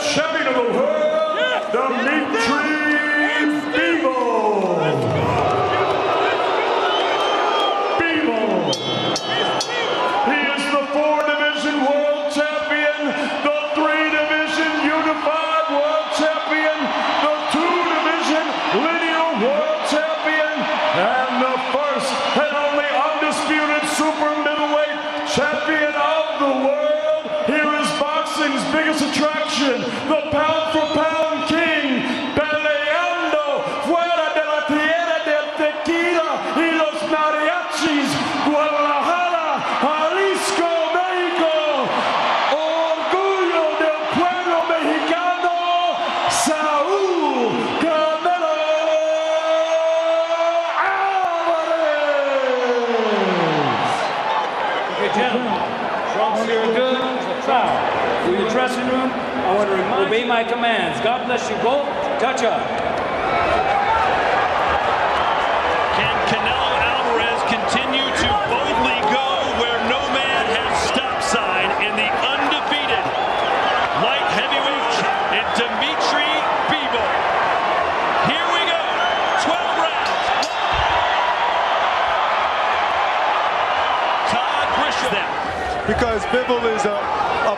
champion of the world, Dmitry Bivol. He is the 4-division world champion, the 3-division unified world champion, the 2-division linear world champion, and the first and only undisputed super middleweight champion of the world. Here is boxing's biggest attraction, the pound-for-pound king, peleando fuera de la tierra del tequila y los mariachis, Guadalajara, Jalisco, México, orgullo del pueblo mexicano, Saul Canelo Alvarez. Okay, gentlemen, trunks here are good. Foul. To your dressing room, I want to obey my commands. God bless you both. Touch up. Can Canelo Alvarez continue to boldly go where no man has stop sign in the undefeated light heavyweight in Dmitry Bivol? Here we go. 12 rounds. Todd Grisham. Because Bivol is a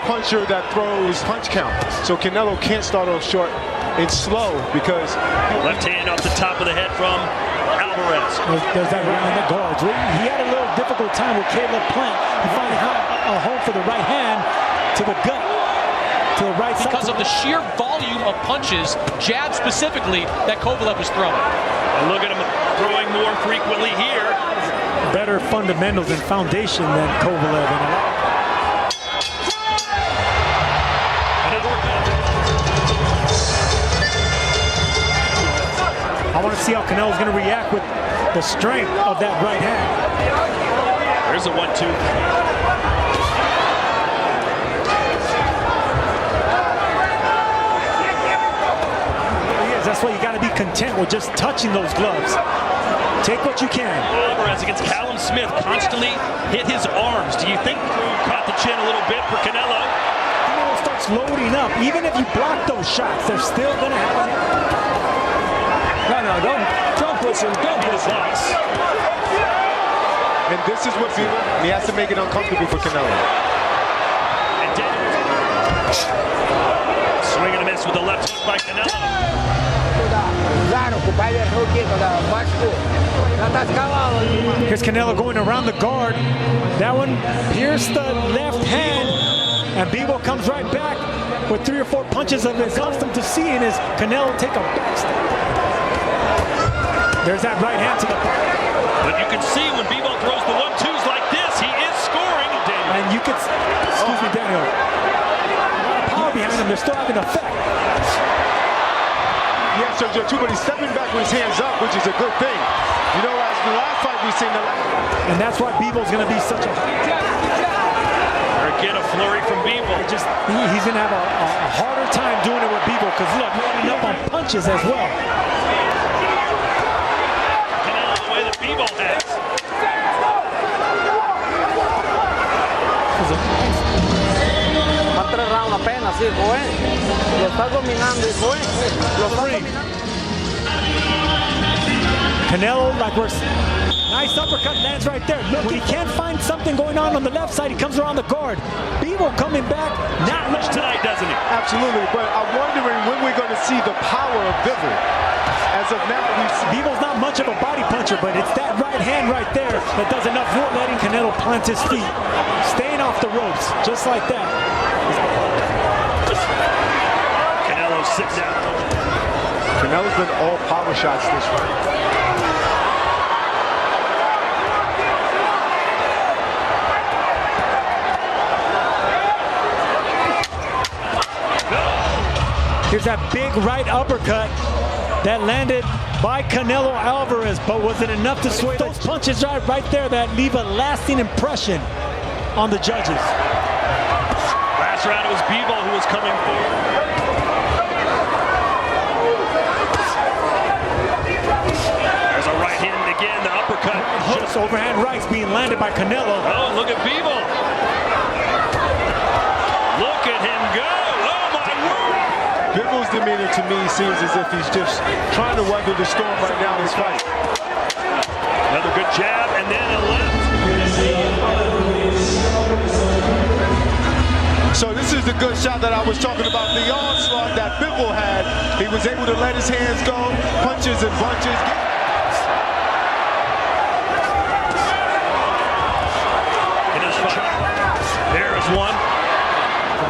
puncher that throws punch count. So Canelo can't start off short and slow because... Left hand off the top of the head from Alvarez. There's that round the guards. He had a little difficult time with Caleb Plant. He finally found a home for the right hand to the gut, to the right side. Because of the sheer volume of punches, jab specifically, that Kovalev was throwing. And look at him throwing more frequently here. Better fundamentals and foundation than Kovalev. I want to see how Canelo's going to react with the strength of that right hand. There's a 1-2. Yes, that's why you got to be content with just touching those gloves. Take what you can. Alvarez against Callum Smith constantly hit his arms. Do you think caught the chin a little bit for Canelo? Canelo starts loading up. Even if you block those shots, they're still going to have it. No, don't push him. Don't push him. And this is what Bivol, he has to make it uncomfortable for Canelo. And swing and a miss with the left hook by Canelo. Here's Canelo going around the guard. That one pierced the left hand, and Bivol comes right back with 3 or 4 punches of his accustomed to seeing is Canelo take a back step. There's that right hand to the body. But you can see when Bivol throws the 1-2s like this, he is scoring. Daniel. And you can, excuse me, Daniel. Power behind him, they're still having an effect. Yeah, Sergio, too, but he's stepping back with his hands up, which is a good thing. You know, as the last fight we've seen and that's why Bivol's going to be such a... Again, a flurry from Bivol. He's going to have a harder time doing it with Bivol because look, lining up on punches as well. Bivol has. Va 3 rounds apenas, hijo, Lo está dominando, hijo, Lo está dominando. Canelo, like nice uppercut lands right there. Look, when he can't find something going on the left side, he comes around the guard. Bivol coming back, not much tonight, doesn't he? Absolutely, but I'm wondering when we're going to see the power of Bivol. As of now, Bivol's not much of a body puncher, but it's that right hand right there that does enough for letting Canelo plant his feet. Staying off the ropes, just like that. Canelo sits down. Canelo's been all power shots this round. Here's that big right uppercut that landed by Canelo Alvarez, but was it enough to sway those punches right there that leave a lasting impression on the judges? Last round it was Bivol who was coming forward. There's a right hand again, the uppercut. Hooks, overhand rights being landed by Canelo. Oh, look at Bivol. Look at him go. Oh, my word. demeanor to me seems as if he's just trying to weather the storm right now in this fight. Another good jab, and then a left. So this is the good shot that I was talking about, the onslaught that Bivol had. He was able to let his hands go, punches and bunches. There's one.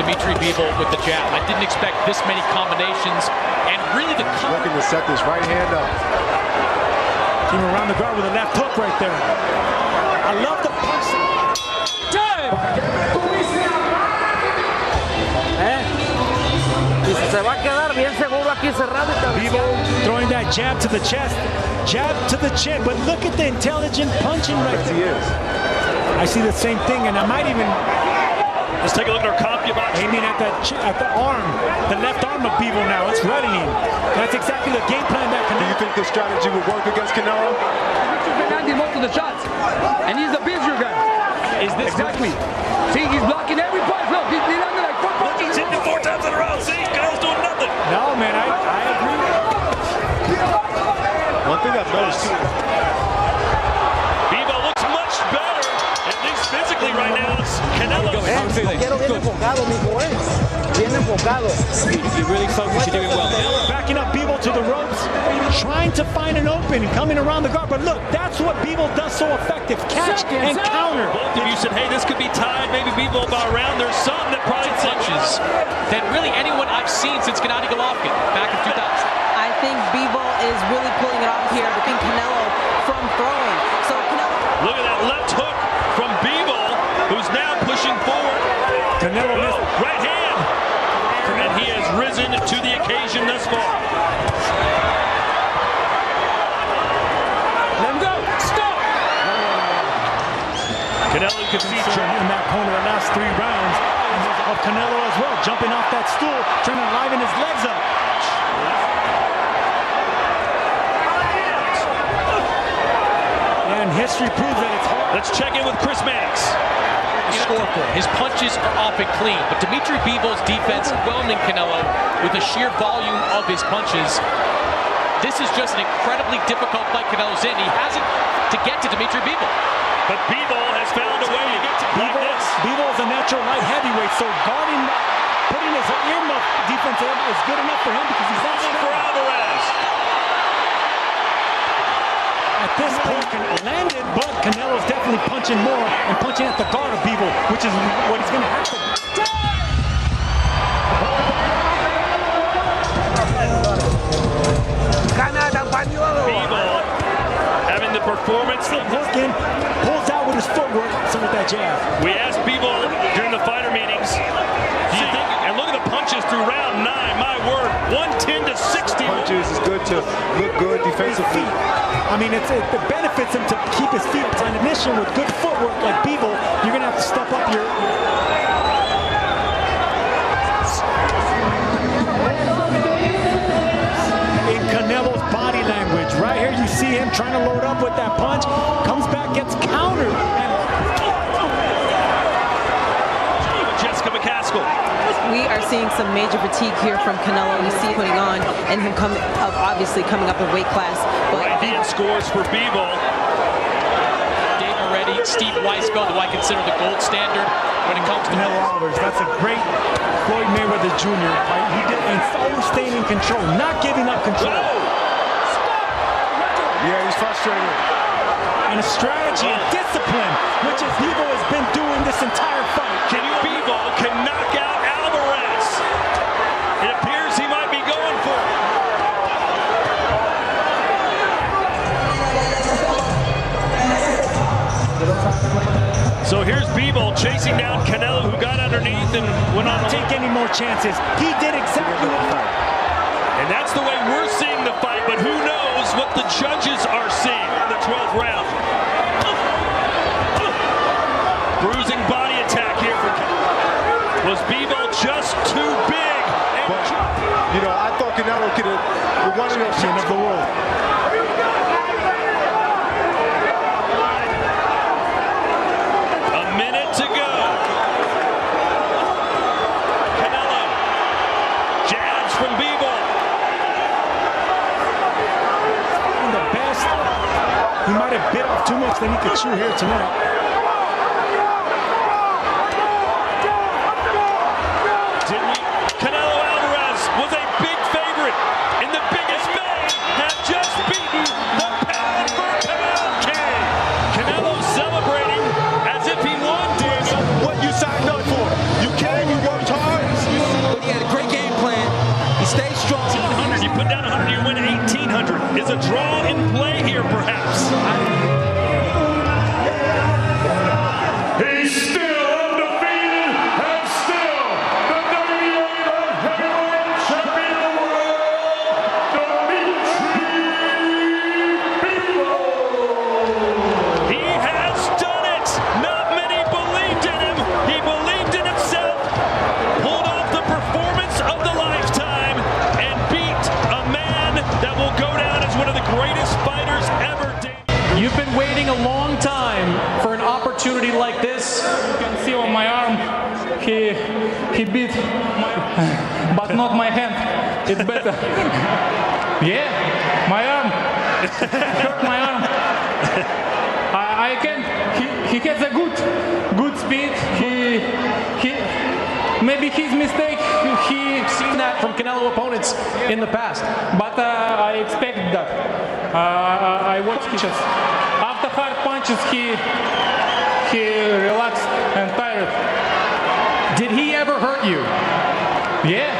Dmitry Bivol with the jab. I didn't expect this many combinations, and really the looking to set this right hand up. Came around the guard with a left hook right there. I love the punch. Se va a quedar bien seguro aquí cerrado. Bivol throwing that jab to the chest, jab to the chin, but look at the intelligent punching right there. He is. I see the same thing, and I might even Let's take a look at our copy box. aiming at the arm, the left arm of Bivol now. It's readying. That's exactly the game plan that Do Canelo. you think this strategy would work against Canelo? He's landing most of the shots, and he's a busier guy. Is this Exactly. See, he's blocking every punch. Look, he's landing like 4 punches. He's hitting it 4 times in a row. See, Canelo's doing nothing. No, man, I agree. One thing I've noticed too. Bivol looks much better, at least physically right now. Canelo. Quiero bien enfocado, mijo, bien enfocado. You really focus, you're doing well. Backing up Bivol to the ropes, trying to find an opening, coming around the guard. But look, that's what Bivol does so effective. Catch and counter. Both of you said, hey, this could be tied. Maybe Bivol about around. There's some that probably Punches than really anyone I've seen since Gennady Golovkin back in 2000. I think Bivol is really pulling it off here, between Canelo from throwing. So Canelo. Look at that left hook from Bivol, who's now pushing forward. Canelo missed. Right hand. And he has risen to the occasion thus far. Let him go. Stop. Canelo, you can see In that corner, the last 3 rounds of Canelo as well, jumping off that stool, trying to liven his legs up. And history proves that it's hard. Let's check in with Chris Mannix. His punches are off and clean, but Dmitry Bivol's defense whelming Canelo with the sheer volume of his punches. This is just an incredibly difficult fight Canelo's in. He has it to get to Dmitry Bivol. But Bivol has found a way to get to like this. Bivol is a natural light heavyweight, so guarding, putting his earmuff defense in is good enough for him because he's not For strong. Alvarez. At this point, landed, but Canelo's definitely punching more and punching at the guard of Bivol, which is what he's going to have to do. Bivol having the performance. Looking, pulls out with his footwork, so with that jab. We asked Bivol during the fighter meetings, do you think, and look at the punches through round 9, my word, 110 to 60. Punches is good to look good His defensively. feet. I mean, it benefits him to keep his feet on a mission with good footwork like Bivol. You're going to have to step up your... In Canelo's body language, right here you see him trying to load up with that punch, comes back, gets countered, and Jessica McCaskill. We are seeing some major fatigue here from Canelo. You see putting on, and him obviously coming up in weight class. But Right hand scores for Bivol. Dave Moretti, Steve Weisfeld, who I consider the gold standard when it comes to Canelo Alvarez. That's a great Floyd Mayweather Jr. fight. He did, and always staying in control, not giving up control. Yeah, he's frustrated. And a strategy and discipline, which is Bivol has been doing this entire fight. Bivol can knock out Alvarez. It appears he might be going for it. So here's Bivol chasing down Canelo, who got underneath and went on. Not take any more chances. He did exactly what he... And that's the way we're seeing the fight, but who knows what the judges are seeing in the 12th round. Bruising body attack here for Canelo. Was Bivol just too big? But, you know, I thought Canelo could have won those shots of the world. A minute to go. Canelo. Jabs from Bivol. too much than he could chew here tonight. Canelo Alvarez was a big favorite in the biggest May, had just beaten the pound for pound king. Canelo celebrating as if he won, Daniel. What you signed up for. You came, you worked hard. But he had a great game plan. He stayed strong. 1,800, you put down 100, you win 1,800. Is a draw in play here, perhaps? He's still undefeated and still the WBA heavyweight champion of the world, Dmitry Bivol. He has done it. Not many believed in him. He believed in himself, pulled off the performance of the lifetime, and beat a man that will go down as one of the greatest fighters ever. You've been waiting a long time for an opportunity like this. You can see on my arm, he beat but not my hand. It's better. Yeah, my arm. Hurt my arm. I can. He has a good speed. He maybe his mistake. We've seen that from Canelo opponents in the past. But I expected that. I watched his. After hard punches, he relaxed and tired. Did he ever hurt you? Yeah.